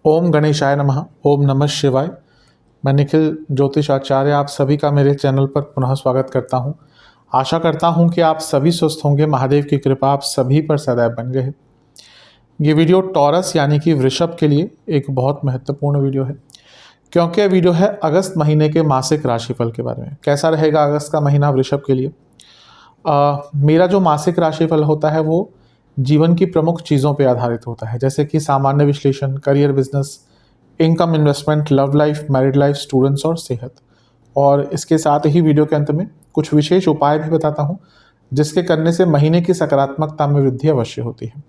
ओम गणेशाय नमः। ओम नमः शिवाय। मैं निखिल ज्योतिष आचार्य आप सभी का मेरे चैनल पर पुनः स्वागत करता हूं। आशा करता हूं कि आप सभी स्वस्थ होंगे। महादेव की कृपा आप सभी पर सदैव बन रहे। ये वीडियो टॉरस यानी कि वृषभ के लिए एक बहुत महत्वपूर्ण वीडियो है, क्योंकि यह वीडियो है अगस्त महीने के मासिक राशिफल के बारे में। कैसा रहेगा अगस्त का महीना वृषभ के लिए। मेरा जो मासिक राशिफल होता है वो जीवन की प्रमुख चीज़ों पर आधारित होता है, जैसे कि सामान्य विश्लेषण, career, business, income, investment, love life, married life, students और सेहत। और इसके साथ ही वीडियो के अंत में कुछ विशेष उपाय भी बताता हूँ, जिसके करने से महीने की सकारात्मकता में वृद्धि अवश्य होती है।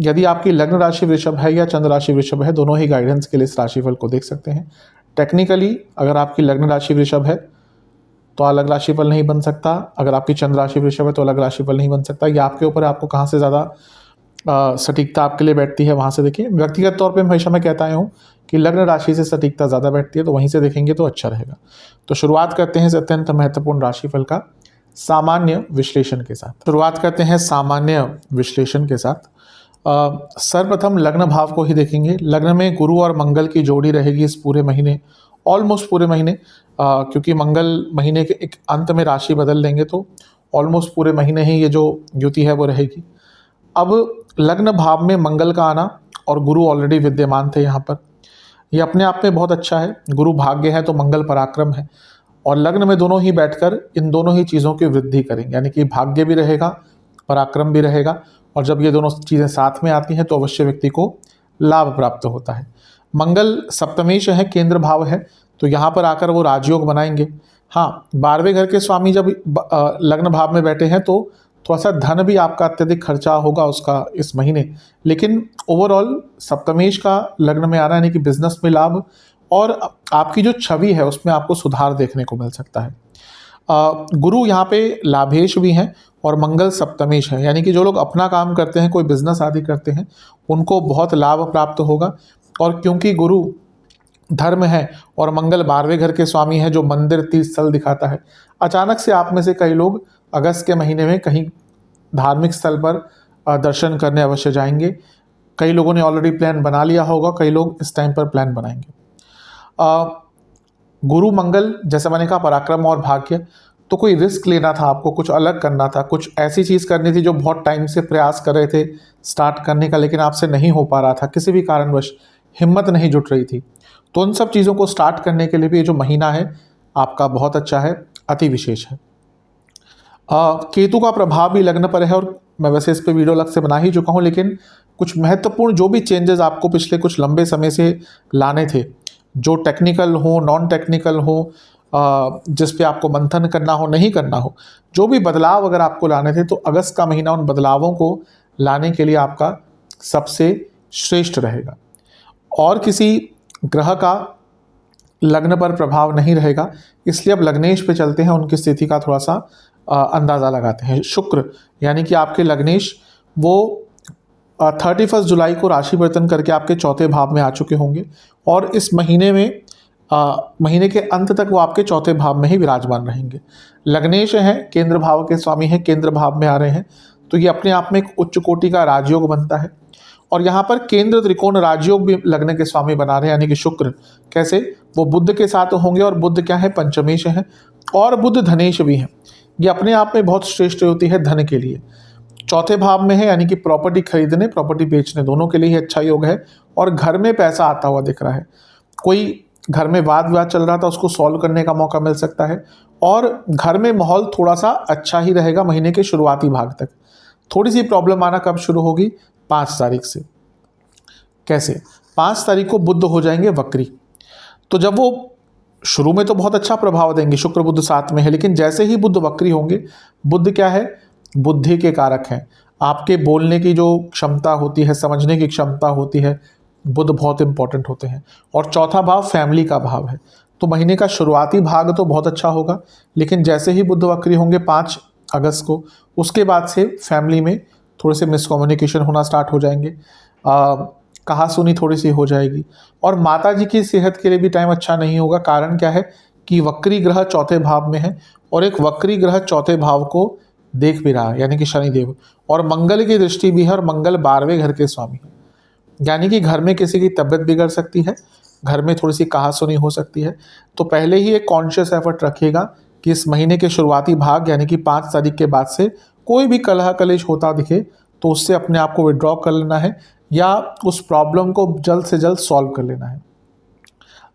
यदि आपकी लग्न राशि वृषभ है या चंद्र राशि वृषभ है, दोनों ही गाइडेंस के लिए इस राशिफल को देख सकते हैं। टेक्निकली अगर आपकी लग्न राशि वृषभ है तो अलग राशिफल नहीं बन सकता, अगर आपकी चंद्र राशि वृषभ है तो अलग राशिफल नहीं बन सकता। ये आपके ऊपर है, आपको कहाँ से ज़्यादा सटीकता आपके लिए बैठती है वहाँ से देखिए। व्यक्तिगत तौर पे हमेशा मैं कहता हूँ कि लग्न राशि से सटीकता ज़्यादा बैठती है, तो वहीं से देखेंगे तो अच्छा रहेगा। तो शुरुआत करते हैं इस अत्यंत महत्वपूर्ण राशिफल का सामान्य विश्लेषण के साथ। शुरुआत करते हैं सामान्य विश्लेषण के साथ। सर्वप्रथम लग्न भाव को ही देखेंगे। लग्न में गुरु और मंगल की जोड़ी रहेगी इस पूरे महीने, ऑलमोस्ट पूरे महीने, क्योंकि मंगल महीने के एक अंत में राशि बदल लेंगे तो ऑलमोस्ट पूरे महीने ही ये जो युति है वो रहेगी। अब लग्न भाव में मंगल का आना और गुरु ऑलरेडी विद्यमान थे यहाँ पर, ये अपने आप में बहुत अच्छा है। गुरु भाग्य है तो मंगल पराक्रम है, और लग्न में दोनों ही बैठकर इन दोनों ही चीज़ों की वृद्धि करेंगे, यानी कि भाग्य भी रहेगा, पराक्रम भी रहेगा। और जब ये दोनों चीज़ें साथ में आती हैं तो अवश्य व्यक्ति को लाभ प्राप्त होता है। मंगल सप्तमेश है, केंद्र भाव है, तो यहाँ पर आकर वो राजयोग बनाएंगे। हाँ, 12वें घर के स्वामी जब लग्न भाव में बैठे हैं तो थोड़ा सा धन भी आपका अत्यधिक खर्चा होगा उसका इस महीने, लेकिन ओवरऑल सप्तमेश का लग्न में आना यानी कि बिजनेस में लाभ और आपकी जो छवि है उसमें आपको सुधार देखने को मिल सकता है। गुरु यहाँ पे लाभेश भी हैं और मंगल सप्तमेश है, यानी कि जो लोग अपना काम करते हैं, कोई बिजनेस आदि करते हैं, उनको बहुत लाभ प्राप्त होगा। और क्योंकि गुरु धर्म है और मंगल 12वें घर के स्वामी है जो मंदिर, तीर्थ स्थल दिखाता है, अचानक से आप में से कई लोग अगस्त के महीने में कहीं धार्मिक स्थल पर दर्शन करने अवश्य जाएंगे। कई लोगों ने ऑलरेडी प्लान बना लिया होगा, कई लोग इस टाइम पर प्लान बनाएंगे। गुरु मंगल, जैसे मैंने कहा, पराक्रम और भाग्य, तो कोई रिस्क लेना था आपको, कुछ अलग करना था, कुछ ऐसी चीज़ करनी थी जो बहुत टाइम से प्रयास कर रहे थे स्टार्ट करने का, लेकिन आपसे नहीं हो पा रहा था, किसी भी कारणवश हिम्मत नहीं जुट रही थी, तो उन सब चीज़ों को स्टार्ट करने के लिए भी ये जो महीना है आपका बहुत अच्छा है, अति विशेष है। केतु का प्रभाव भी लग्न पर है, और मैं वैसे इस पर वीडियो अलग से बना ही चुका हूँ, लेकिन कुछ महत्वपूर्ण जो भी चेंजेस आपको पिछले कुछ लंबे समय से लाने थे, जो टेक्निकल हो, नॉन टेक्निकल हो, जिस पे आपको मंथन करना हो, नहीं करना हो, जो भी बदलाव अगर आपको लाने थे, तो अगस्त का महीना उन बदलावों को लाने के लिए आपका सबसे श्रेष्ठ रहेगा। और किसी ग्रह का लग्न पर प्रभाव नहीं रहेगा, इसलिए अब लग्नेश पे चलते हैं, उनकी स्थिति का थोड़ा सा अंदाज़ा लगाते हैं। शुक्र यानी कि आपके लग्नेश वो 31 जुलाई को राशि परिवर्तन करके आपके चौथे भाव में आ चुके होंगे, और इस महीने में महीने के अंत तक वो आपके चौथे भाव में ही विराजमान रहेंगे। लग्नेश हैं, केंद्र भाव के स्वामी हैं, केंद्र भाव में आ रहे हैं, तो ये अपने आप में एक उच्च कोटि का राजयोग बनता है। और यहाँ पर केंद्र त्रिकोण राजयोग भी लग्न के स्वामी बना रहे हैं, यानी कि शुक्र। कैसे? वो बुध के साथ होंगे, और बुध क्या है? पंचमेश है, और बुध धनेश भी हैं। ये अपने आप में बहुत श्रेष्ठ होती है धन के लिए। चौथे भाव में है, यानी कि प्रॉपर्टी खरीदने, प्रॉपर्टी बेचने, दोनों के लिए ही अच्छा योग है। और घर में पैसा आता हुआ दिख रहा है। कोई घर में वाद विवाद चल रहा था, उसको सॉल्व करने का मौका मिल सकता है, और घर में माहौल थोड़ा सा अच्छा ही रहेगा महीने के शुरुआती भाग तक। थोड़ी सी प्रॉब्लम आना कब शुरू होगी? 5 तारीख से। कैसे? 5 तारीख को बुध हो जाएंगे वक्री, तो जब वो शुरू में तो बहुत अच्छा प्रभाव देंगे, शुक्र बुध साथ में है, लेकिन जैसे ही बुध वक्री होंगे, बुध क्या है? बुद्धि के कारक हैं। आपके बोलने की जो क्षमता होती है, समझने की क्षमता होती है, बुध बहुत इंपॉर्टेंट होते हैं। और चौथा भाव फैमिली का भाव है, तो महीने का शुरुआती भाग तो बहुत अच्छा होगा, लेकिन जैसे ही बुध वक्री होंगे 5 अगस्त को, उसके बाद से फैमिली में थोड़े से मिसकम्युनिकेशन होना स्टार्ट हो जाएंगे, कहा सुनी थोड़ी सी हो जाएगी। और माता जी की सेहत के लिए भी टाइम अच्छा नहीं होगा। कारण क्या है? कि वक्री ग्रह चौथे भाव में है, और एक वक्री ग्रह चौथे भाव को देख भी रहा है, यानी कि शनिदेव, और मंगल की दृष्टि भी है, और मंगल 12वें घर के स्वामी है। यानी कि घर में किसी की तबीयत बिगड़ सकती है, घर में थोड़ी सी कहासुनी हो सकती है। तो पहले ही एक कॉन्शियस एफर्ट रखिएगा कि इस महीने के शुरुआती भाग यानी कि 5 तारीख के बाद से कोई भी कलह कलेश होता दिखे तो उससे अपने आप को विड्रॉ कर लेना है, या उस प्रॉब्लम को जल्द से जल्द सॉल्व कर लेना है।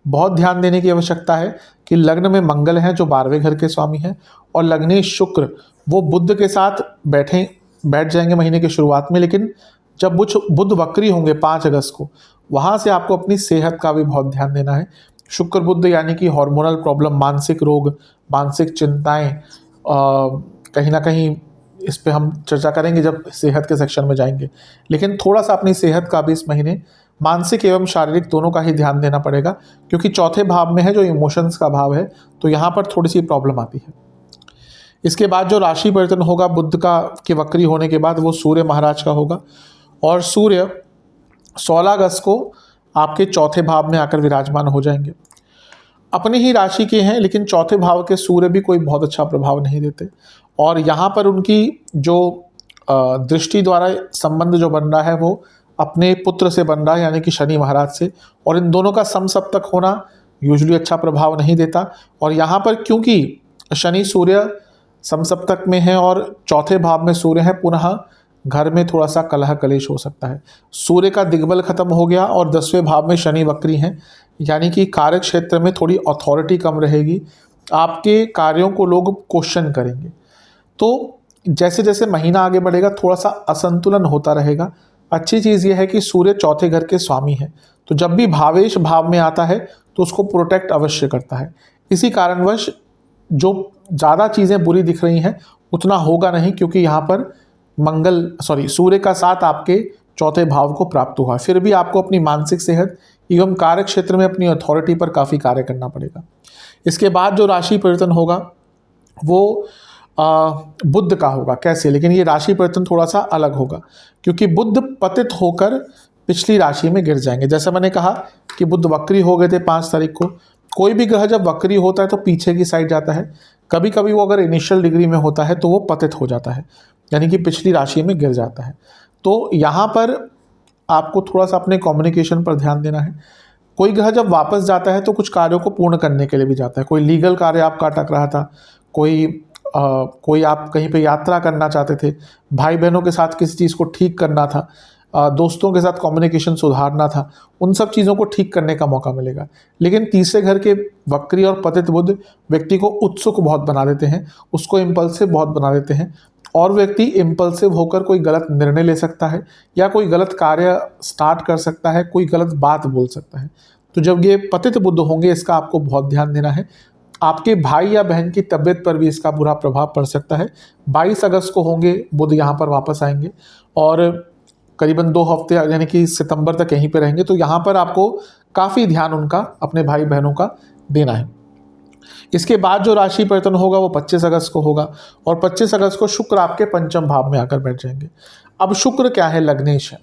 बहुत ध्यान देने की आवश्यकता है कि लग्न में मंगल हैं जो 12वें घर के स्वामी हैं, और लग्नेश शुक्र वो बुध के साथ बैठ जाएंगे महीने की शुरुआत में, लेकिन जब बुध वक्री होंगे 5 अगस्त को, वहाँ से आपको अपनी सेहत का भी बहुत ध्यान देना है। शुक्र बुध यानी कि हार्मोनल प्रॉब्लम, मानसिक रोग, मानसिक चिंताएं, कहीं ना कहीं इस पे हम चर्चा करेंगे जब सेहत के सेक्शन में जाएंगे। लेकिन थोड़ा सा अपनी सेहत का भी इस महीने मानसिक एवं शारीरिक दोनों का ही ध्यान देना पड़ेगा, क्योंकि चौथे भाव में है जो इमोशंस का भाव है, तो यहाँ पर थोड़ी सी प्रॉब्लम आती है। इसके बाद जो राशि परिवर्तन होगा बुध का के वक्री होने के बाद, वो सूर्य महाराज का होगा, और सूर्य 16 अगस्त को आपके चौथे भाव में आकर विराजमान हो जाएंगे। अपनी ही राशि के हैं, लेकिन चौथे भाव के सूर्य भी कोई बहुत अच्छा प्रभाव नहीं देते, और यहाँ पर उनकी जो दृष्टि द्वारा संबंध जो बन रहा है वो अपने पुत्र से बन रहा है, यानी कि शनि महाराज से, और इन दोनों का समसप्तक होना यूजुअली अच्छा प्रभाव नहीं देता। और यहाँ पर क्योंकि शनि सूर्य समसप्तक में है और चौथे भाव में सूर्य है, पुनः घर में थोड़ा सा कलह कलेश हो सकता है। सूर्य का दिग्बल खत्म हो गया और 10वें भाव में शनि वक्री हैं, यानी कि कार्य क्षेत्र में थोड़ी अथॉरिटी कम रहेगी, आपके कार्यों को लोग क्वेश्चन करेंगे। तो जैसे जैसे महीना आगे बढ़ेगा थोड़ा सा असंतुलन होता रहेगा। अच्छी चीज़ यह है कि सूर्य चौथे घर के स्वामी है, तो जब भी भावेश भाव में आता है तो उसको प्रोटेक्ट अवश्य करता है। इसी कारणवश जो ज़्यादा चीज़ें बुरी दिख रही हैं उतना होगा नहीं, क्योंकि यहाँ पर सूर्य का साथ आपके चौथे भाव को प्राप्त हुआ। फिर भी आपको अपनी मानसिक सेहत एवं कार्य क्षेत्र में अपनी अथॉरिटी पर काफ़ी कार्य करना पड़ेगा। इसके बाद जो राशि परिवर्तन होगा वो बुध का होगा। कैसे? लेकिन ये राशि परिवर्तन थोड़ा सा अलग होगा, क्योंकि बुध पतित होकर पिछली राशि में गिर जाएंगे। जैसा मैंने कहा कि बुध वक्री हो गए थे 5 तारीख को। कोई भी ग्रह जब वक्री होता है तो पीछे की साइड जाता है, कभी कभी वो अगर इनिशियल डिग्री में होता है तो वो पतित हो जाता है, यानी कि पिछली राशि में गिर जाता है। तो यहाँ पर आपको थोड़ा सा अपने कम्युनिकेशन पर ध्यान देना है। कोई ग्रह जब वापस जाता है तो कुछ कार्यों को पूर्ण करने के लिए भी जाता है। कोई लीगल कार्य आपका अटक रहा था, कोई आप कहीं पे यात्रा करना चाहते थे, भाई बहनों के साथ किसी चीज़ को ठीक करना था, दोस्तों के साथ कम्युनिकेशन सुधारना था, उन सब चीज़ों को ठीक करने का मौका मिलेगा। लेकिन तीसरे घर के वक्री और पतित बुध व्यक्ति को उत्सुक बहुत बना देते हैं, उसको इम्पल्सिव बहुत बना देते हैं, और व्यक्ति इम्पल्सिव होकर कोई गलत निर्णय ले सकता है या कोई गलत कार्य स्टार्ट कर सकता है, कोई गलत बात बोल सकता है। तो जब ये पतित बुध होंगे इसका आपको बहुत ध्यान देना है। आपके भाई या बहन की तबीयत पर भी इसका बुरा प्रभाव पड़ सकता है। 22 अगस्त को होंगे बुध यहाँ पर वापस आएंगे और करीबन 2 हफ्ते यानी कि सितंबर तक यहीं पे रहेंगे। तो यहाँ पर आपको काफ़ी ध्यान उनका अपने भाई बहनों का देना है। इसके बाद जो राशि परिवर्तन होगा वो 25 अगस्त को होगा, और 25 अगस्त को शुक्र आपके पंचम भाव में आकर बैठ जाएंगे। अब शुक्र क्या है? लग्नेश है,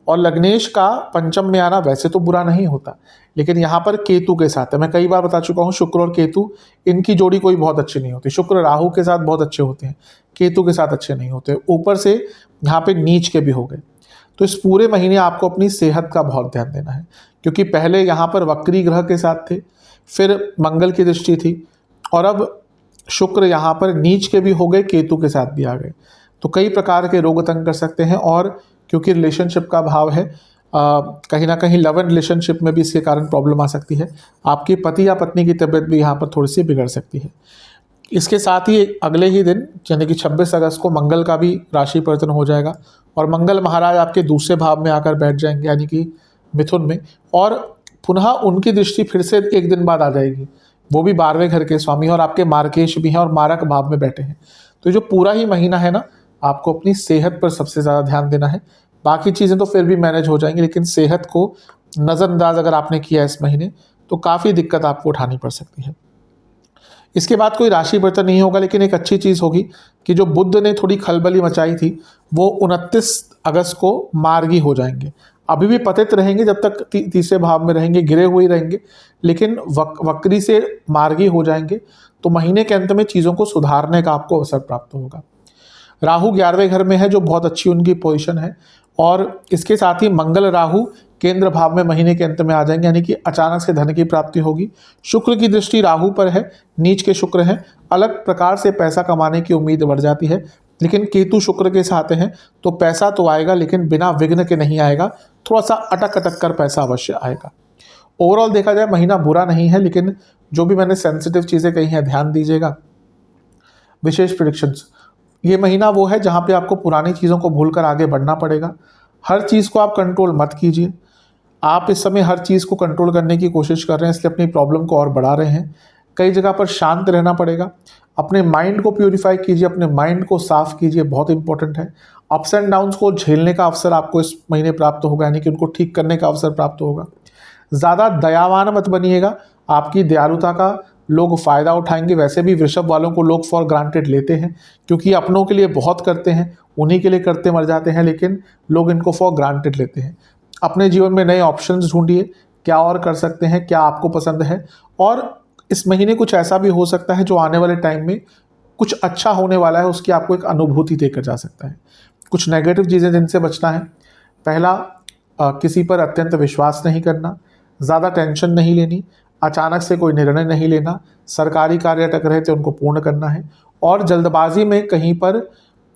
और लग्नेश का पंचम में आना वैसे तो बुरा नहीं होता, लेकिन यहाँ पर केतु के साथ है। मैं कई बार बता चुका हूँ, शुक्र और केतु इनकी जोड़ी कोई बहुत अच्छी नहीं होती। शुक्र राहु के साथ बहुत अच्छे होते हैं, केतु के साथ अच्छे नहीं होते। ऊपर से यहाँ पे नीच के भी हो गए। तो इस पूरे महीने आपको अपनी सेहत का बहुत ध्यान देना है, क्योंकि पहले यहाँ पर वक्री ग्रह के साथ थे, फिर मंगल की दृष्टि थी, और अब शुक्र यहाँ पर नीच के भी हो गए, केतु के साथ भी आ गए। तो कई प्रकार के रोग तंग कर सकते हैं, और क्योंकि रिलेशनशिप का भाव है, कहीं ना कहीं लव एंड रिलेशनशिप में भी इसके कारण प्रॉब्लम आ सकती है। आपकी पति या पत्नी की तबीयत भी यहाँ पर थोड़ी सी बिगड़ सकती है। इसके साथ ही अगले ही दिन यानी कि 26 अगस्त को मंगल का भी राशि परिवर्तन हो जाएगा, और मंगल महाराज आपके दूसरे भाव में आकर बैठ जाएंगे, यानी कि मिथुन में, और पुनः उनकी दृष्टि फिर से एक दिन बाद आ जाएगी। वो भी 12वें घर के स्वामी हैं और आपके मार्केश भी हैं और मारक भाव में बैठे हैं। तो जो पूरा ही महीना है ना, आपको अपनी सेहत पर सबसे ज़्यादा ध्यान देना है। बाकी चीज़ें तो फिर भी मैनेज हो जाएंगी, लेकिन सेहत को नज़रअंदाज अगर आपने किया इस महीने तो काफ़ी दिक्कत आपको उठानी पड़ सकती है। इसके बाद कोई राशि परिवर्तन नहीं होगा, लेकिन एक अच्छी चीज़ होगी कि जो बुध ने थोड़ी खलबली मचाई थी वो 29 अगस्त को मार्गी हो जाएंगे। अभी भी पतित रहेंगे जब तक तीसरे भाव में रहेंगे, गिरे हुए रहेंगे, लेकिन वक्री से मार्गी हो जाएंगे। तो महीने के अंत में चीज़ों को सुधारने का आपको अवसर प्राप्त होगा। राहु 11वें घर में है जो बहुत अच्छी उनकी पोजीशन है, और इसके साथ ही मंगल राहु केंद्र भाव में महीने के अंत में आ जाएंगे, यानी कि अचानक से धन की प्राप्ति होगी। शुक्र की दृष्टि राहु पर है, नीच के शुक्र है, अलग प्रकार से पैसा कमाने की उम्मीद बढ़ जाती है। लेकिन केतु शुक्र के साथ हैं तो पैसा तो आएगा लेकिन बिना विघ्न के नहीं आएगा, थोड़ा सा अटक अटक कर पैसा अवश्य आएगा। ओवरऑल देखा जाए महीना बुरा नहीं है, लेकिन जो भी मैंने सेंसिटिव चीज़ें कही हैं ध्यान दीजिएगा। विशेष प्रेडिक्शंस, ये महीना वो है जहाँ पे आपको पुरानी चीज़ों को भूलकर आगे बढ़ना पड़ेगा। हर चीज़ को आप कंट्रोल मत कीजिए। आप इस समय हर चीज़ को कंट्रोल करने की कोशिश कर रहे हैं, इसलिए अपनी प्रॉब्लम को और बढ़ा रहे हैं। कई जगह पर शांत रहना पड़ेगा। अपने माइंड को प्यूरिफाई कीजिए, अपने माइंड को साफ कीजिए, बहुत इंपॉर्टेंट है। अप्स एंड डाउन्स को झेलने का अवसर आपको इस महीने प्राप्त होगा, यानी कि उनको ठीक करने का अवसर प्राप्त होगा। ज़्यादा दयावान मत बनिएगा, आपकी दयालुता का लोग फ़ायदा उठाएंगे। वैसे भी वृषभ वालों को लोग फॉर ग्रांटेड लेते हैं, क्योंकि अपनों के लिए बहुत करते हैं, उन्हीं के लिए करते मर जाते हैं, लेकिन लोग इनको फॉर ग्रांटेड लेते हैं। अपने जीवन में नए ऑप्शंस ढूंढिए, क्या और कर सकते हैं, क्या आपको पसंद है। और इस महीने कुछ ऐसा भी हो सकता है जो आने वाले टाइम में कुछ अच्छा होने वाला है, उसकी आपको एक अनुभूति देकर जा सकता है। कुछ नेगेटिव चीज़ें जिनसे बचना है, पहला किसी पर अत्यंत विश्वास नहीं करना, ज़्यादा टेंशन नहीं लेनी, अचानक से कोई निर्णय नहीं लेना, सरकारी कार्य अटक रहे थे उनको पूर्ण करना है, और जल्दबाजी में कहीं पर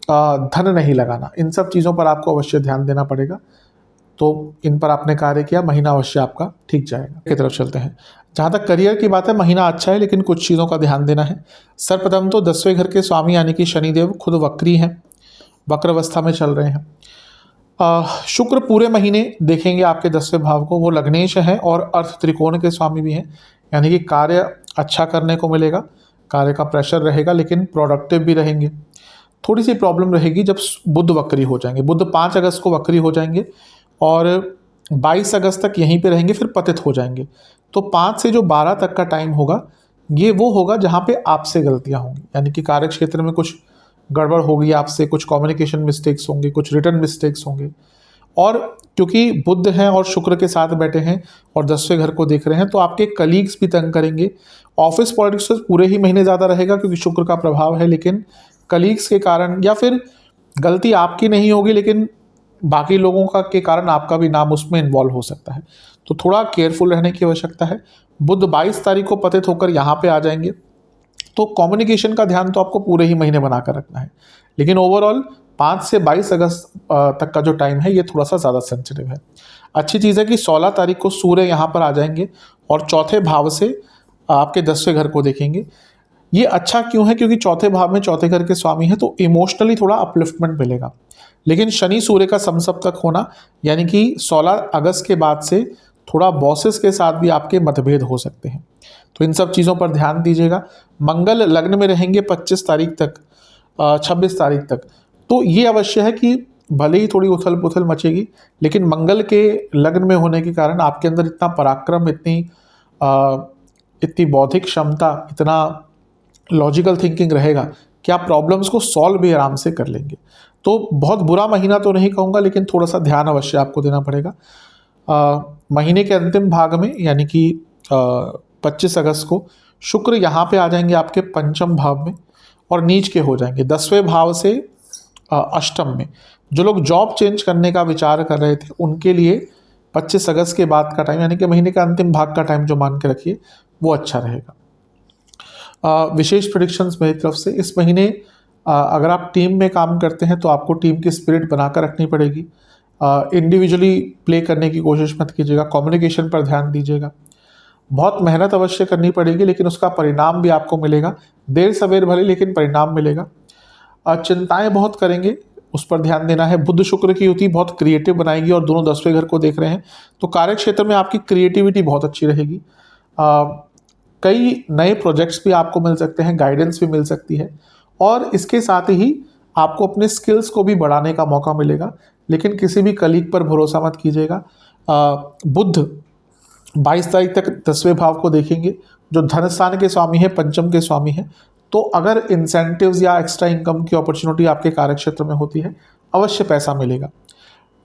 धन नहीं लगाना। इन सब चीज़ों पर आपको अवश्य ध्यान देना पड़ेगा। तो इन पर आपने कार्य किया, महीना अवश्य आपका ठीक जाएगा। की तरफ चलते हैं। जहाँ तक करियर की बात है, महीना अच्छा है, लेकिन कुछ चीज़ों का ध्यान देना है। सर्वप्रथम तो 10वें घर के स्वामी यानी कि शनिदेव खुद वक्री हैं, वक्र अवस्था में चल रहे हैं। शुक्र पूरे महीने देखेंगे आपके 10वें भाव को, वो लग्नेश है और अर्थ त्रिकोण के स्वामी भी हैं, यानी कि कार्य अच्छा करने को मिलेगा, कार्य का प्रेशर रहेगा, लेकिन प्रोडक्टिव भी रहेंगे। थोड़ी सी प्रॉब्लम रहेगी जब बुध वक्री हो जाएंगे। बुध 5 अगस्त को वक्री हो जाएंगे और 22 अगस्त तक यहीं पे रहेंगे, फिर पतित हो जाएंगे। तो 5 से जो 12 तक का टाइम होगा, ये वो होगा जहाँ पे आपसे गलतियाँ होंगी, यानी कि कार्य क्षेत्र में कुछ गड़बड़ होगी आपसे, कुछ कम्युनिकेशन मिस्टेक्स होंगे, कुछ रिटर्न मिस्टेक्स होंगे। और क्योंकि बुध हैं और शुक्र के साथ बैठे हैं और 10वें घर को देख रहे हैं, तो आपके कलीग्स भी तंग करेंगे। ऑफिस पॉलिटिक्स पूरे ही महीने ज़्यादा रहेगा क्योंकि शुक्र का प्रभाव है, लेकिन कलीग्स के कारण या फिर गलती आपकी नहीं होगी, लेकिन बाकी लोगों का के कारण आपका भी नाम उसमें इन्वॉल्व हो सकता है। तो थोड़ा केयरफुल रहने की आवश्यकता है। बुध 22 तारीख को पतित होकर यहाँ पे आ जाएंगे, तो कम्युनिकेशन का ध्यान तो आपको पूरे ही महीने बनाकर रखना है। लेकिन ओवरऑल 5 से 22 अगस्त तक का जो टाइम है ये थोड़ा सा ज़्यादा सेंसिटिव है। अच्छी चीज़ है कि 16 तारीख को सूर्य यहाँ पर आ जाएंगे और चौथे भाव से आपके 10वें घर को देखेंगे। ये अच्छा क्यों है? क्योंकि चौथे भाव में चौथे घर के स्वामी हैं, तो इमोशनली थोड़ा अपलिफ्टमेंट मिलेगा। लेकिन शनि सूर्य का समसप्तक होना, यानी कि 16 अगस्त के बाद से थोड़ा बॉसेस के साथ भी आपके मतभेद हो सकते हैं, तो इन सब चीज़ों पर ध्यान दीजिएगा। मंगल लग्न में रहेंगे 25 तारीख तक, 26 तारीख तक, तो ये अवश्य है कि भले ही थोड़ी उथल पुथल मचेगी, लेकिन मंगल के लग्न में होने के कारण आपके अंदर इतना पराक्रम, इतनी बौद्धिक क्षमता, इतना लॉजिकल थिंकिंग रहेगा कि आप प्रॉब्लम्स को सॉल्व भी आराम से कर लेंगे। तो बहुत बुरा महीना तो नहीं कहूँगा, लेकिन थोड़ा सा ध्यान अवश्य आपको देना पड़ेगा। महीने के अंतिम भाग में यानी कि 25 अगस्त को शुक्र यहाँ पे आ जाएंगे आपके पंचम भाव में और नीच के हो जाएंगे 10वें भाव से अष्टम में। जो लोग जॉब चेंज करने का विचार कर रहे थे उनके लिए 25 अगस्त के बाद का टाइम, यानी कि महीने का अंतिम भाग का टाइम जो मान के रखिए वो अच्छा रहेगा। विशेष प्रेडिक्शंस मेरी तरफ से इस महीने अगर आप टीम में काम करते हैं तो आपको टीम की स्पिरिट बनाकर रखनी पड़ेगी। इंडिविजुअली प्ले करने की कोशिश मत कीजिएगा, कम्युनिकेशन पर ध्यान दीजिएगा। बहुत मेहनत अवश्य करनी पड़ेगी, लेकिन उसका परिणाम भी आपको मिलेगा, देर सवेर भले लेकिन परिणाम मिलेगा। चिंताएं बहुत करेंगे, उस पर ध्यान देना है। बुध शुक्र की युति बहुत क्रिएटिव बनाएगी और दोनों 10वें घर को देख रहे हैं, तो कार्य क्षेत्र में आपकी क्रिएटिविटी बहुत अच्छी रहेगी। कई नए प्रोजेक्ट्स भी आपको मिल सकते हैं, गाइडेंस भी मिल सकती है, और इसके साथ ही आपको अपने स्किल्स को भी बढ़ाने का मौका मिलेगा। लेकिन किसी भी कलीग पर भरोसा मत कीजिएगा। बुध 22 तारीख तक 10वें भाव को देखेंगे, जो धन स्थान के स्वामी है, पंचम के स्वामी है। तो अगर इंसेंटिव्स या एक्स्ट्रा इनकम की अपॉर्चुनिटी आपके कार्यक्षेत्र में होती है, अवश्य पैसा मिलेगा।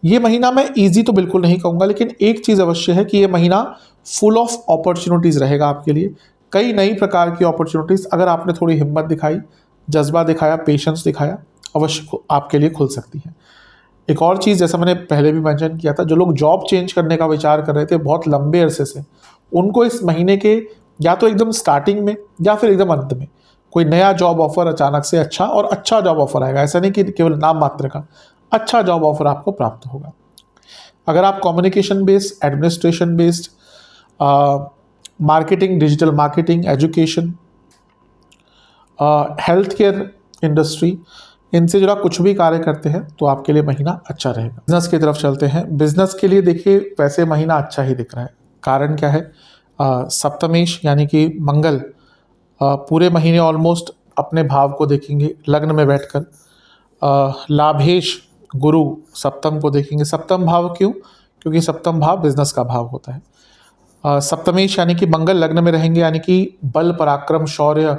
ये महीना मैं इजी तो बिल्कुल नहीं कहूँगा, लेकिन एक चीज़ अवश्य है कि ये महीना फुल ऑफ अपॉर्चुनिटीज़ रहेगा आपके लिए। कई नई प्रकार की अपॉर्चुनिटीज़, अगर आपने थोड़ी हिम्मत दिखाई, जज्बा दिखाया, पेशेंस दिखाया, अवश्य आपके लिए खुल सकती हैं। एक और चीज़, जैसा मैंने पहले भी मेंशन किया था, जो लोग जॉब चेंज करने का विचार कर रहे थे बहुत लंबे अरसे से, उनको इस महीने के या तो एकदम स्टार्टिंग में या फिर एकदम अंत में कोई नया जॉब ऑफर अचानक से अच्छा जॉब ऑफर आएगा। ऐसा नहीं कि केवल नाम मात्र का, अच्छा जॉब ऑफर आपको प्राप्त होगा। अगर आप communication based, administration based, marketing, digital marketing, education, health care industry, इनसे जुड़ा कुछ भी कार्य करते हैं तो आपके लिए महीना अच्छा रहेगा। बिजनेस की तरफ चलते हैं। बिजनेस के लिए देखिए वैसे महीना अच्छा ही दिख रहा है। कारण क्या है, सप्तमेश यानी कि मंगल पूरे महीने ऑलमोस्ट अपने भाव को देखेंगे लग्न में बैठकर। लाभेश गुरु सप्तम को देखेंगे। सप्तम भाव क्यों? क्योंकि सप्तम भाव बिजनेस का भाव होता है। सप्तमेश यानी कि मंगल लग्न में रहेंगे, यानी कि बल, पराक्रम, शौर्य,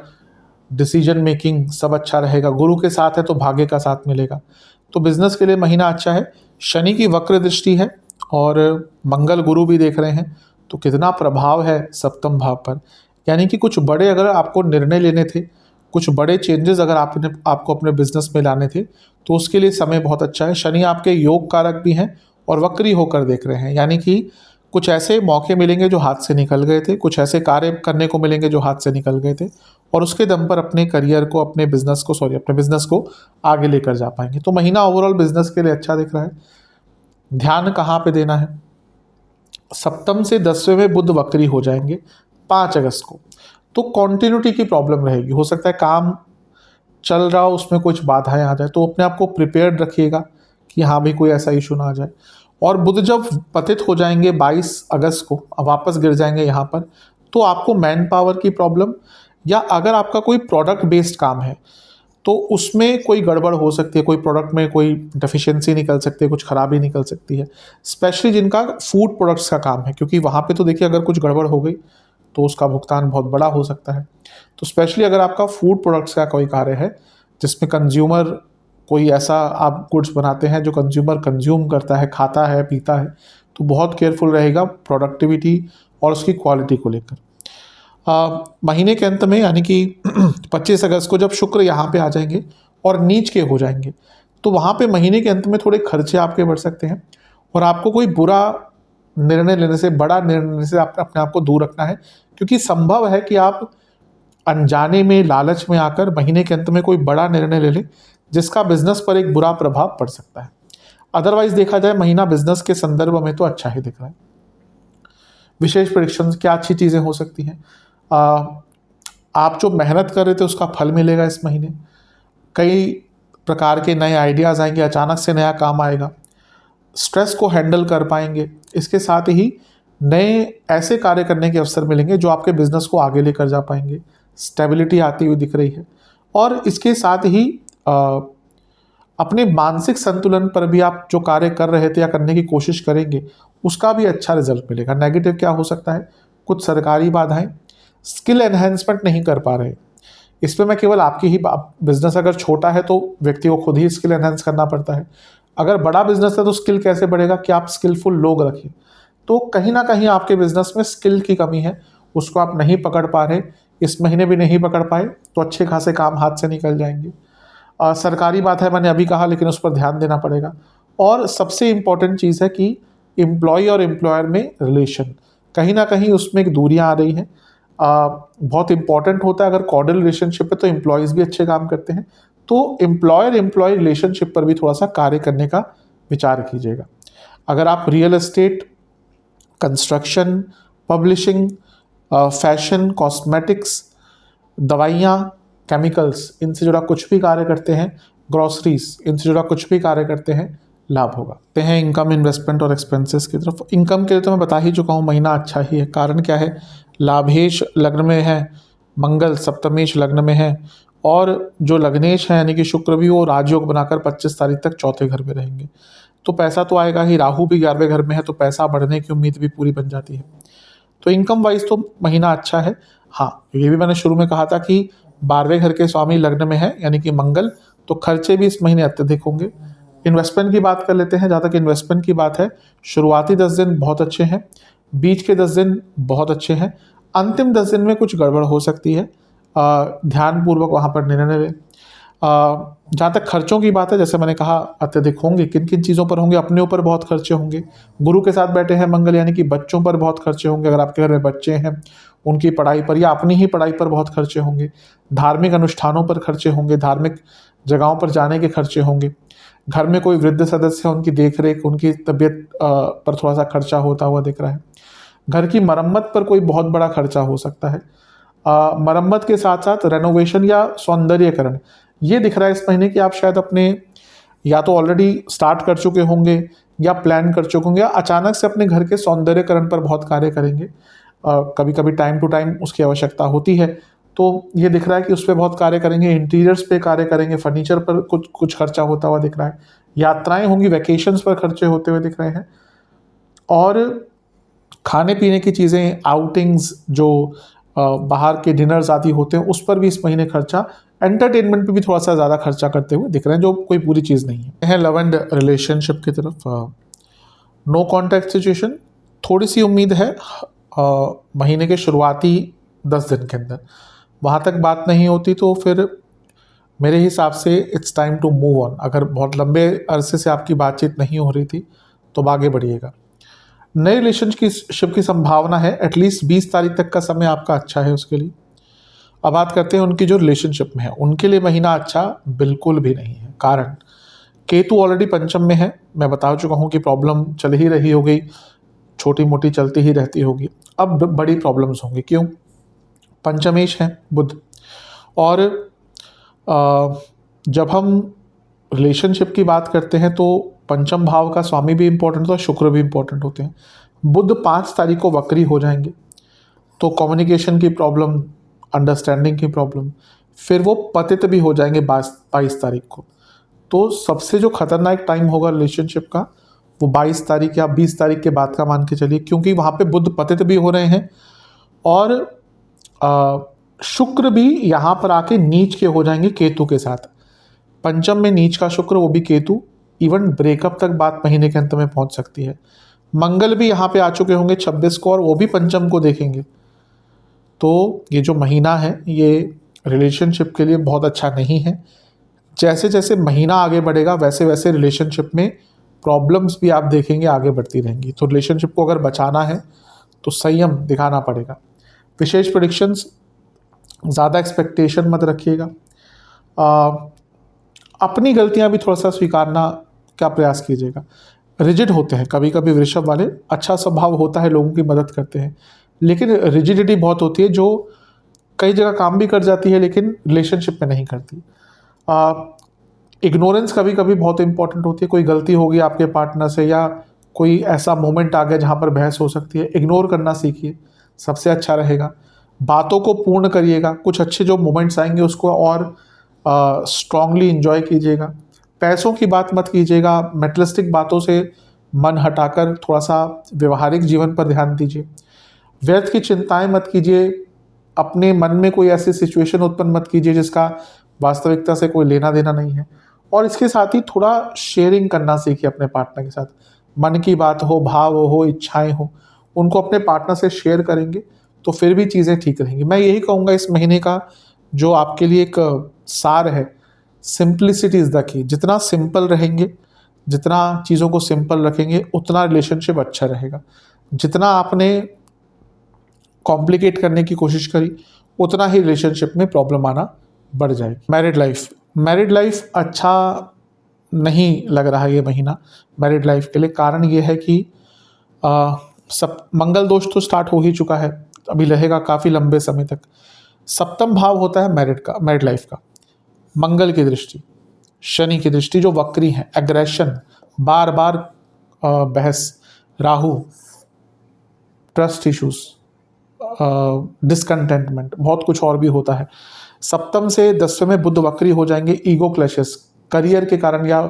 डिसीजन मेकिंग सब अच्छा रहेगा। गुरु के साथ है तो भाग्य का साथ मिलेगा। तो बिजनेस के लिए महीना अच्छा है। शनि की वक्र दृष्टि है और मंगल गुरु भी देख रहे हैं, तो कितना प्रभाव है सप्तम भाव पर। यानी कि कुछ बड़े अगर आपको निर्णय लेने थे, कुछ बड़े चेंजेस अगर आपको अपने बिजनेस में लाने थे, तो उसके लिए समय बहुत अच्छा है। शनि आपके योग कारक भी हैं और वक्री होकर देख रहे हैं, यानी कि कुछ ऐसे मौके मिलेंगे जो हाथ से निकल गए थे, कुछ ऐसे कार्य करने को मिलेंगे जो हाथ से निकल गए थे, और उसके दम पर अपने करियर को, अपने बिजनेस को आगे लेकर जा पाएंगे। तो महीना ओवरऑल बिजनेस के लिए अच्छा दिख रहा है। ध्यान कहाँ पे देना है? सप्तम से 10वें में बुध वक्री हो जाएंगे 5 अगस्त को, तो कॉन्टिन्यूटी की प्रॉब्लम रहेगी। हो सकता है काम चल रहा हो उसमें कुछ बाधाएं आ जाए, तो अपने आप को प्रिपेयर्ड रखिएगा कि हाँ भी कोई ऐसा इशू ना आ जाए। और बुध जब पतित हो जाएंगे 22 अगस्त को, अब वापस गिर जाएंगे यहाँ पर, तो आपको मैन पावर की प्रॉब्लम, या अगर आपका कोई प्रोडक्ट बेस्ड काम है तो उसमें कोई गड़बड़ हो सकती है, कोई प्रोडक्ट में कोई डेफिशिएंसी निकल सकती है, कुछ खराबी निकल सकती है, स्पेशली जिनका फूड प्रोडक्ट्स का काम है, क्योंकि वहाँ पे तो देखिए अगर कुछ गड़बड़ हो गई तो उसका भुगतान बहुत बड़ा हो सकता है। तो स्पेशली अगर आपका फूड प्रोडक्ट्स का कोई कार्य है जिसमें कंज्यूमर, कोई ऐसा आप गुड्स बनाते हैं जो कंज्यूमर कंज्यूम करता है, खाता है, पीता है, तो बहुत केयरफुल रहेगा प्रोडक्टिविटी और उसकी क्वालिटी को लेकर। महीने के अंत में यानी कि 25 अगस्त को जब शुक्र यहाँ पे आ जाएंगे और नीच के हो जाएंगे, तो वहाँ पे महीने के अंत में थोड़े खर्चे आपके बढ़ सकते हैं, और आपको कोई बुरा निर्णय लेने से, बड़ा निर्णय लेने से अपने आप को दूर रखना है, क्योंकि संभव है कि आप अनजाने में, लालच में आकर महीने के अंत में कोई बड़ा निर्णय ले लें जिसका बिजनेस पर एक बुरा प्रभाव पड़ सकता है। अदरवाइज देखा जाए महीना बिजनेस के संदर्भ में तो अच्छा ही दिख रहा है। विशेष प्रेडिक्शंस, क्या अच्छी चीज़ें हो सकती हैं? आप जो मेहनत कर रहे थे उसका फल मिलेगा इस महीने। कई प्रकार के नए आइडियाज़ आएंगे, अचानक से नया काम आएगा, स्ट्रेस को हैंडल कर पाएंगे। इसके साथ ही नए ऐसे कार्य करने के अवसर मिलेंगे जो आपके बिजनेस को आगे लेकर जा पाएंगे। स्टेबिलिटी आती हुई दिख रही है, और इसके साथ ही अपने मानसिक संतुलन पर भी आप जो कार्य कर रहे थे या करने की कोशिश करेंगे उसका भी अच्छा रिजल्ट मिलेगा। नेगेटिव क्या हो सकता है? कुछ सरकारी बाधाएं, स्किल एनहेंसमेंट नहीं कर पा रहे। इस पर मैं केवल आपकी ही, बिजनेस अगर छोटा है तो व्यक्ति को खुद ही स्किल एनहेंस करना पड़ता है, अगर बड़ा बिजनेस है तो स्किल कैसे बढ़ेगा कि आप स्किलफुल लोग रखिए। तो कहीं ना कहीं आपके बिजनेस में स्किल की कमी है, उसको आप नहीं पकड़ पा रहे, इस महीने भी नहीं पकड़ पाए तो अच्छे खासे काम हाथ से निकल जाएंगे। सरकारी बात है, मैंने अभी कहा, लेकिन उस पर ध्यान देना पड़ेगा। और सबसे इम्पॉर्टेंट चीज़ है कि एम्प्लॉय और एम्प्लॉयर में रिलेशन, कहीं ना कहीं उसमें एक दूरियां आ रही हैं। बहुत इंपॉर्टेंट होता है, अगर कॉर्डियल रिलेशनशिप है तो एम्प्लॉयज़ भी अच्छे काम करते हैं, तो एम्प्लॉयर एम्प्लॉय रिलेशनशिप पर भी थोड़ा सा कार्य करने का विचार कीजिएगा। अगर आप real estate, construction, publishing, fashion, cosmetics, दवाइयाँ, केमिकल्स, इनसे जुड़ा कुछ भी कार्य करते हैं, ग्रॉसरीज, इनसे जुड़ा कुछ भी कार्य करते हैं, लाभ होगा। ते हैं इनकम, इन्वेस्टमेंट और एक्सपेंसेस की तरफ। इनकम के लिए तो मैं बता ही चुका हूँ, महीना अच्छा ही है। कारण क्या है? लाभेश लग्न में है, मंगल सप्तमेश लग्न में है, और जो लग्नेश है यानी कि शुक्र भी, वो राजयोग बनाकर 25 तारीख तक चौथे घर में रहेंगे। तो पैसा तो आएगा ही, राहु भी 11वें घर में है, तो पैसा बढ़ने की उम्मीद भी पूरी बन जाती है। तो इनकम वाइज तो महीना अच्छा है। हाँ, ये भी मैंने शुरू में कहा था कि 12वें घर के स्वामी लग्न में है यानी कि मंगल, तो खर्चे भी इस महीने अत्यधिक होंगे। इन्वेस्टमेंट की बात कर लेते हैं। जहाँ तक इन्वेस्टमेंट की बात है, शुरुआती 10 दिन बहुत अच्छे हैं, बीच के 10 दिन बहुत अच्छे हैं, अंतिम 10 दिन में कुछ गड़बड़ हो सकती है, ध्यानपूर्वक वहाँ पर निर्णय लें। जहाँ तक खर्चों की बात है, जैसे मैंने कहा अत्यधिक होंगे, किन किन चीज़ों पर होंगे, अपने ऊपर बहुत खर्चे होंगे। गुरु के साथ बैठे हैं मंगल, यानी कि बच्चों पर बहुत खर्चे होंगे, अगर आपके घर में बच्चे हैं उनकी पढ़ाई पर या अपनी ही पढ़ाई पर बहुत खर्चे होंगे। धार्मिक अनुष्ठानों पर खर्चे होंगे, धार्मिक जगहों पर जाने के खर्चे होंगे। घर में कोई वृद्ध सदस्य है, उनकी देख रेख, उनकी तबीयत पर थोड़ा सा खर्चा होता हुआ दिख रहा है। घर की मरम्मत पर कोई बहुत बड़ा खर्चा हो सकता है। मरम्मत के साथ साथ रेनोवेशन या सौंदर्यकरण, ये दिख रहा है इस महीने कि आप शायद अपने या तो ऑलरेडी स्टार्ट कर चुके होंगे या प्लान कर चुके होंगे, या अचानक से अपने घर के सौंदर्यकरण पर बहुत कार्य करेंगे। कभी कभी टाइम टू टाइम उसकी आवश्यकता होती है, तो ये दिख रहा है कि उस पर बहुत कार्य करेंगे, इंटीरियर्स पे कार्य करेंगे, फर्नीचर पर कुछ खर्चा होता हुआ दिख रहा है। यात्राएं होंगी, वैकेशंस पर खर्चे होते हुए दिख रहे हैं। और खाने पीने की चीज़ें, आउटिंग्स, जो बाहर के डिनर्स आदि होते हैं, उस पर भी इस महीने खर्चा, एंटरटेनमेंट पे भी थोड़ा सा ज़्यादा खर्चा करते हुए दिख रहे हैं, जो कोई पूरी चीज़ नहीं है। लव एंड रिलेशनशिप की तरफ, नो कॉन्टैक्ट सिचुएशन, थोड़ी सी उम्मीद है महीने के शुरुआती 10 दिन के अंदर। वहाँ तक बात नहीं होती तो फिर मेरे हिसाब से it's time to move on. अगर बहुत लंबे अरसे से आपकी बातचीत नहीं हो रही थी तो आगे बढ़िएगा। नए रिलेशनशिप की संभावना है, एटलीस्ट 20 तारीख तक का समय आपका अच्छा है उसके लिए। अब बात करते हैं उनकी जो रिलेशनशिप में है, उनके लिए महीना अच्छा बिल्कुल भी नहीं है। कारण, केतु ऑलरेडी पंचम में है, मैं बता चुका हूँ कि प्रॉब्लम चल ही रही होगी, छोटी मोटी चलती ही रहती होगी। अब बड़ी प्रॉब्लम्स होंगी, क्यों? पंचमेश है बुध, और जब हम रिलेशनशिप की बात करते हैं तो पंचम भाव का स्वामी भी इम्पोर्टेंट होता है, शुक्र भी इम्पोर्टेंट होते हैं। बुध 5 तारीख को वक्री हो जाएंगे, तो कम्युनिकेशन की प्रॉब्लम, अंडरस्टैंडिंग की प्रॉब्लम, फिर वो पतित भी हो जाएंगे 22 तारीख को। तो सबसे जो खतरनाक टाइम होगा रिलेशनशिप का, वो 22 तारीख या 20 तारीख के बाद का मान के चलिए, क्योंकि वहाँ पे बुध पतित भी हो रहे हैं और शुक्र भी यहाँ पर आके नीच के हो जाएंगे केतु के साथ। पंचम में नीच का शुक्र, वो भी केतु, इवन ब्रेकअप तक बात महीने के अंत में पहुंच सकती है। मंगल भी यहाँ पे आ चुके होंगे 26 को, और वो भी पंचम को देखेंगे। तो ये जो महीना है ये रिलेशनशिप के लिए बहुत अच्छा नहीं है। जैसे जैसे महीना आगे बढ़ेगा वैसे वैसे रिलेशनशिप में प्रॉब्लम्स भी आप देखेंगे आगे बढ़ती रहेंगी। तो रिलेशनशिप को अगर बचाना है तो संयम दिखाना पड़ेगा। विशेष प्रेडिक्शंस, ज़्यादा एक्सपेक्टेशन मत रखिएगा। अपनी गलतियां भी थोड़ा सा स्वीकारना का प्रयास कीजिएगा। रिजिड होते हैं कभी कभी वृषभ वाले, अच्छा स्वभाव होता है, लोगों की मदद करते हैं, लेकिन रिजिडिटी बहुत होती है जो कई जगह काम भी कर जाती है लेकिन रिलेशनशिप में नहीं करती। इग्नोरेंस कभी कभी बहुत इंपॉर्टेंट होती है। कोई गलती होगी आपके पार्टनर से या कोई ऐसा मोमेंट आ गया जहाँ पर बहस हो सकती है, इग्नोर करना सीखिए, सबसे अच्छा रहेगा। बातों को पूर्ण करिएगा, कुछ अच्छे जो मोमेंट्स आएंगे उसको और स्ट्रांगली इंजॉय कीजिएगा। पैसों की बात मत कीजिएगा, मेटलिस्टिक बातों से मन हटाकर थोड़ा सा व्यवहारिक जीवन पर ध्यान दीजिए। व्यर्थ की चिंताएं मत कीजिए, अपने मन में कोई ऐसी सिचुएशन उत्पन्न मत कीजिए जिसका वास्तविकता से कोई लेना देना नहीं है। और इसके साथ ही थोड़ा शेयरिंग करना सीखिए अपने पार्टनर के साथ। मन की बात हो, भाव हो, इच्छाएं हो, उनको अपने पार्टनर से शेयर करेंगे तो फिर भी चीज़ें ठीक रहेंगी। मैं यही कहूँगा इस महीने का जो आपके लिए एक सार है, सिंप्लिसिटी इज़ द की। जितना सिंपल रहेंगे, जितना चीज़ों को सिंपल रखेंगे, उतना रिलेशनशिप अच्छा रहेगा। जितना आपने कॉम्प्लिकेट करने की कोशिश करी उतना ही रिलेशनशिप में प्रॉब्लम आना बढ़ जाएगी। मैरिड लाइफ अच्छा नहीं लग रहा है ये महीना मैरिड लाइफ के लिए। कारण ये है कि सब मंगल दोष तो स्टार्ट हो ही चुका है, अभी रहेगा काफ़ी लंबे समय तक। सप्तम भाव होता है मैरिड लाइफ का, मंगल की दृष्टि, शनि की दृष्टि जो वक्री है, एग्रेशन, बार बार बहस, राहु, ट्रस्ट इश्यूज, डिसकंटेंटमेंट, बहुत कुछ और भी होता है। सप्तम से 10वें में बुध वक्री हो जाएंगे, ईगो क्लैशेस, करियर के कारण या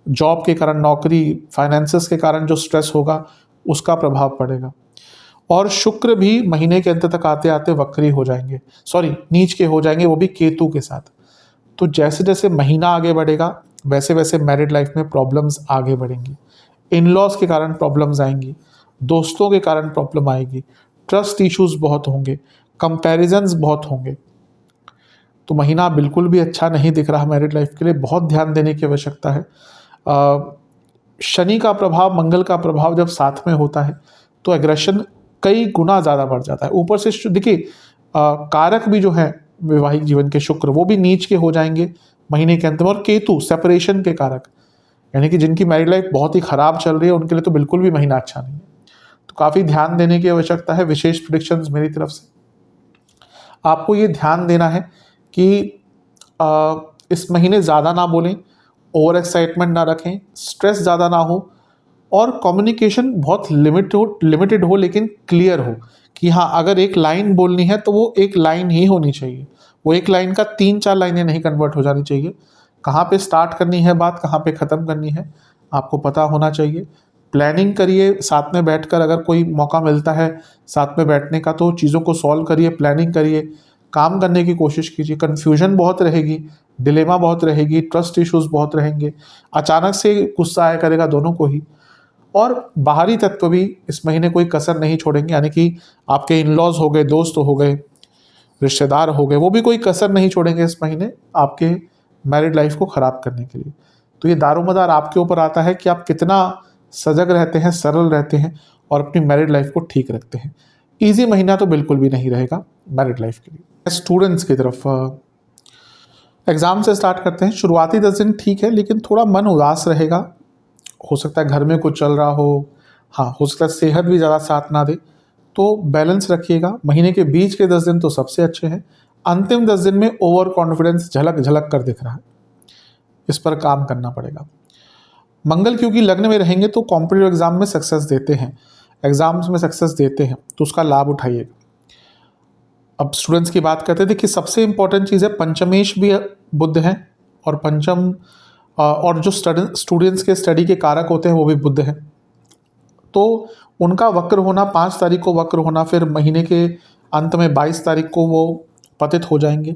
जॉब के कारण, नौकरी, फाइनेंसेस के कारण जो स्ट्रेस होगा उसका प्रभाव पड़ेगा। और शुक्र भी महीने के अंत तक आते आते वक्री हो जाएंगे, नीच के हो जाएंगे, वो भी केतु के साथ। तो जैसे जैसे महीना आगे बढ़ेगा वैसे वैसे मैरिड लाइफ में प्रॉब्लम्स आगे बढ़ेंगी। इन लॉज के कारण प्रॉब्लम्स आएंगी, दोस्तों के कारण प्रॉब्लम आएगी, ट्रस्ट इश्यूज बहुत होंगे, कंपैरिजंस बहुत होंगे। तो महीना बिल्कुल भी अच्छा नहीं दिख रहा मैरिड लाइफ के लिए, बहुत ध्यान देने की आवश्यकता है। शनि का प्रभाव, मंगल का प्रभाव जब साथ में होता है तो एग्रेशन कई गुना ज़्यादा बढ़ जाता है। ऊपर से देखिए कारक भी जो है वैवाहिक जीवन के, शुक्र, वो भी नीच के हो जाएंगे महीने के अंत में, और केतु सेपरेशन के कारक, यानी कि जिनकी मैरिड लाइफ बहुत ही खराब चल रही है उनके लिए तो बिल्कुल भी महीना अच्छा नहीं है। तो काफ़ी ध्यान देने की आवश्यकता है। विशेष प्रेडिक्शंस मेरी तरफ से आपको ये ध्यान देना है कि इस महीने ज़्यादा ना बोलें, ओवर एक्साइटमेंट ना रखें, स्ट्रेस ज़्यादा ना हो, और कम्युनिकेशन बहुत लिमिटेड हो लेकिन क्लियर हो कि हाँ, अगर एक लाइन बोलनी है तो वो एक लाइन ही होनी चाहिए, वो एक लाइन का 3-4 लाइनें नहीं कन्वर्ट हो जानी चाहिए। कहाँ पे स्टार्ट करनी है बात, कहाँ पे ख़त्म करनी है, आपको पता होना चाहिए। प्लानिंग करिए साथ में बैठकर, अगर कोई मौका मिलता है साथ में बैठने का तो चीज़ों को सॉल्व करिए, प्लानिंग करिए, काम करने की कोशिश कीजिए। कन्फ्यूजन बहुत रहेगी, डिलेमा बहुत रहेगी, ट्रस्ट इश्यूज बहुत रहेंगे, अचानक से गुस्सा आया करेगा दोनों को ही। और बाहरी तत्व भी इस महीने कोई कसर नहीं छोड़ेंगे, यानी कि आपके इन लॉज हो गए, दोस्त हो गए, रिश्तेदार हो गए, वो भी कोई कसर नहीं छोड़ेंगे इस महीने आपके मैरिड लाइफ को ख़राब करने के लिए। तो ये दारोमदार आपके ऊपर आता है कि आप कितना सजग रहते हैं, सरल रहते हैं और अपनी मैरिड लाइफ को ठीक रखते हैं। ईजी महीना तो बिल्कुल भी नहीं रहेगा मैरिड लाइफ के लिए। स्टूडेंट्स की तरफ एग्ज़ाम से स्टार्ट करते हैं। शुरुआती 10 दिन ठीक है, लेकिन थोड़ा मन उदास रहेगा, हो सकता है घर में कुछ चल रहा हो, हाँ हो सकता है सेहत भी ज़्यादा साथ ना दे, तो बैलेंस रखिएगा। महीने के बीच के 10 दिन तो सबसे अच्छे हैं। अंतिम 10 दिन में ओवर कॉन्फिडेंस झलक झलक कर दिख रहा है, इस पर काम करना पड़ेगा। मंगल क्योंकि लग्न में रहेंगे तो कॉम्पिटिटिव एग्जाम में सक्सेस देते हैं, एग्जाम्स में सक्सेस देते हैं, तो उसका लाभ उठाइएगा। अब स्टूडेंट्स की बात करते थे कि सबसे इंपॉर्टेंट चीज़ है, पंचमेश भी बुध हैं और पंचम और जो स्टूडेंट्स के स्टडी के कारक होते हैं वो भी बुध हैं, तो उनका वक्र होना, 5 तारीख को वक्र होना, फिर महीने के अंत में 22 तारीख को वो पतित हो जाएंगे।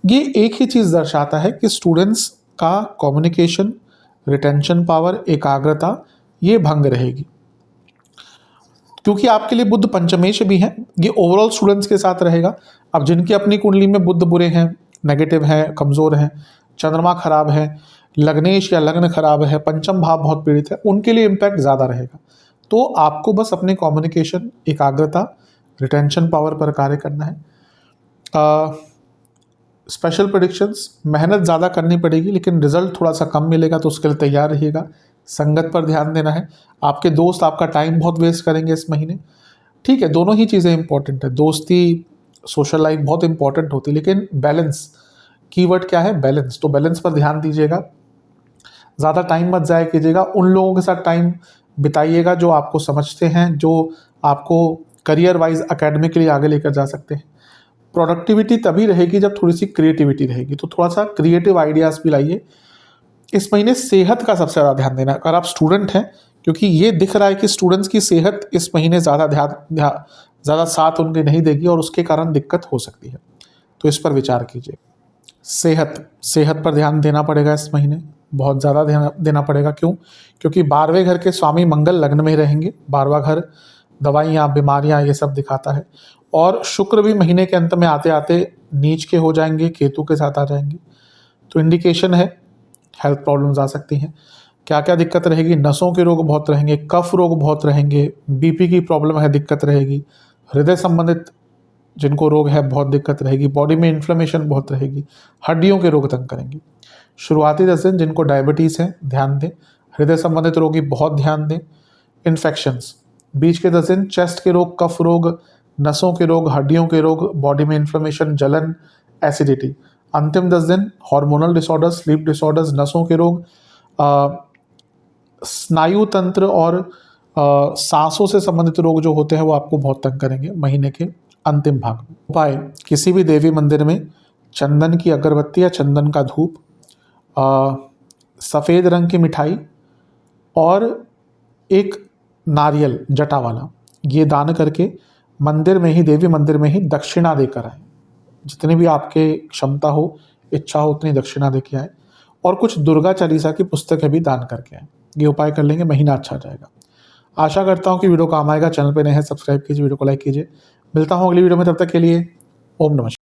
ये एक ही चीज़ दर्शाता है कि स्टूडेंट्स का कम्युनिकेशन, रिटेंशन पावर, एकाग्रता ये भंग रहेगी, क्योंकि आपके लिए बुध पंचमेश भी है। ये ओवरऑल स्टूडेंट्स के साथ रहेगा। अब जिनकी अपनी कुंडली में बुध बुरे हैं, नेगेटिव हैं, कमज़ोर हैं, चंद्रमा खराब है, लग्नेश या लग्न खराब है, पंचम भाव बहुत पीड़ित है, उनके लिए इम्पैक्ट ज़्यादा रहेगा। तो आपको बस अपने कम्युनिकेशन, एकाग्रता, रिटेंशन पावर पर कार्य करना है। स्पेशल प्रेडिक्शंस, मेहनत ज़्यादा करनी पड़ेगी लेकिन रिजल्ट थोड़ा सा कम मिलेगा, तो उसके लिए तैयार रहिएगा। संगत पर ध्यान देना है। आपके दोस्त आपका टाइम बहुत वेस्ट करेंगे इस महीने, ठीक है, दोनों ही चीज़ें इंपॉर्टेंट है, दोस्ती, सोशल लाइफ बहुत इंपॉर्टेंट होती है, लेकिन बैलेंस, कीवर्ड क्या है, बैलेंस। तो बैलेंस पर ध्यान दीजिएगा, ज़्यादा टाइम मत ज़ाया कीजिएगा, उन लोगों के साथ टाइम बिताइएगा जो आपको समझते हैं, जो आपको करियर वाइज एकेडमिकली आगे लेकर जा सकते हैं। प्रोडक्टिविटी तभी रहेगी जब थोड़ी सी क्रिएटिविटी रहेगी, तो थोड़ा सा क्रिएटिव आइडियाज़ भी लाइए। इस महीने सेहत का सबसे ज़्यादा ध्यान देना, अगर आप स्टूडेंट हैं, क्योंकि ये दिख रहा है कि स्टूडेंट्स की सेहत इस महीने ज़्यादा साथ उनके नहीं देगी और उसके कारण दिक्कत हो सकती है, तो इस पर विचार कीजिए। सेहत पर ध्यान देना पड़ेगा इस महीने, बहुत ज़्यादा ध्यान देना पड़ेगा। क्यों? क्योंकि 12वें घर के स्वामी मंगल लग्न में रहेंगे। 12वां घर दवाइयाँ, बीमारियाँ ये सब दिखाता है, और शुक्र भी महीने के अंत में आते आते नीच के हो जाएंगे, केतु के साथ आ जाएंगे, तो इंडिकेशन है हेल्थ प्रॉब्लम्स आ सकती हैं। क्या क्या दिक्कत रहेगी? नसों के रोग बहुत रहेंगे, कफ रोग बहुत रहेंगे, बीपी की प्रॉब्लम है, दिक्कत रहेगी, हृदय संबंधित जिनको रोग है बहुत दिक्कत रहेगी, बॉडी में इन्फ्लेमेशन बहुत रहेगी, हड्डियों के रोग तंग करेंगे। शुरुआती 10 दिन जिनको डायबिटीज़ है ध्यान दें, हृदय संबंधित रोगी बहुत ध्यान दें। इन्फेक्शंस, बीच के 10 दिन चेस्ट के रोग, कफ रोग, नसों के रोग, हड्डियों के रोग, बॉडी में इन्फ्लेमेशन, जलन, एसिडिटी। अंतिम 10 दिन हार्मोनल डिसऑर्डर्स, स्लीप डिसऑर्डर्स, नसों के रोग, स्नायु तंत्र और सांसों से संबंधित रोग जो होते हैं वो आपको बहुत तंग करेंगे महीने के अंतिम भाग में। उपाय, किसी भी देवी मंदिर में चंदन की अगरबत्ती या चंदन का धूप, सफ़ेद रंग की मिठाई और एक नारियल जटा वाला, ये दान करके मंदिर में ही, देवी मंदिर में ही दक्षिणा देकर आए। जितनी भी आपके क्षमता हो, इच्छा हो, उतनी दक्षिणा देके आए, और कुछ दुर्गा चालीसा की पुस्तकें भी दान करके आए। ये उपाय कर लेंगे, महीना अच्छा जाएगा। आशा करता हूँ कि वीडियो काम आएगा। चैनल पे नए हैं, सब्सक्राइब कीजिए, वीडियो को लाइक कीजिए। मिलता हूँ अगली वीडियो में, तब तक के लिए ओम नमः।